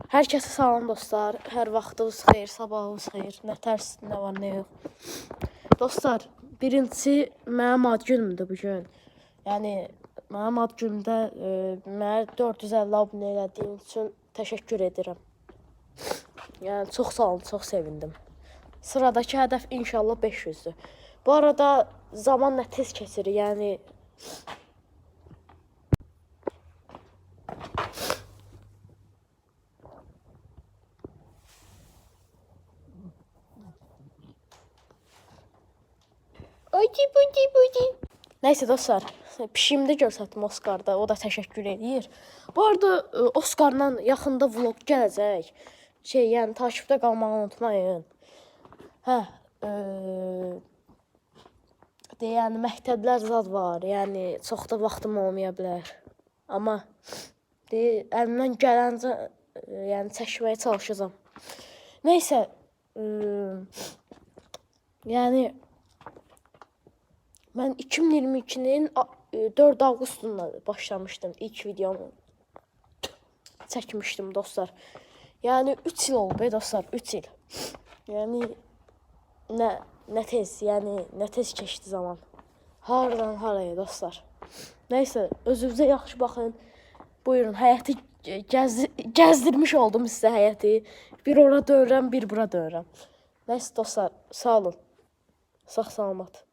Hər kəsə salam dostlar. Hər vaxtınız xeyir, sabahınız xeyir. Nə tərs, nə var, nə yox. Dostlar, birincisi mənim ad günümdür bu gün. Yəni mənim ad günümdə mənə 450 abunə elədiyiniz üçün təşəkkür edirəm. Yəni çox sağ olun, çox sevindim. Sıradakı hədəf inşallah 500'dür. Bu arada zaman nə tez keçir, yəni Neyse dostlar, pişiyimdə görsətdim Oscar'da, o da təşəkkür edir. Bu arada Oscar'la yaxında vlog gələcək. Yəni takipdə qalmağı unutmayın. Yəni məktəblər zad var, yəni çox da vaxtım olmaya bilər. Amma əlimdən gələncə yəni çəkməyə çalışacağam. Neysə, yəni mən 2022'nin 4 Ağustosunda başlamışdım ilk videomu çəkmişdim dostlar. Yəni 3 il oldu dostlar, 3 il. Yəni nə tez, yəni nə tez keçdi zaman. Haradan haraya dostlar. Neysə, özünüzə yaxşı baxın. Buyurun, həyəti gəzdirmiş oldum sizə həyəti. Bir ora dönürəm, bir bura dönürəm. Neysə dostlar, sağ olun. Sağ salamat.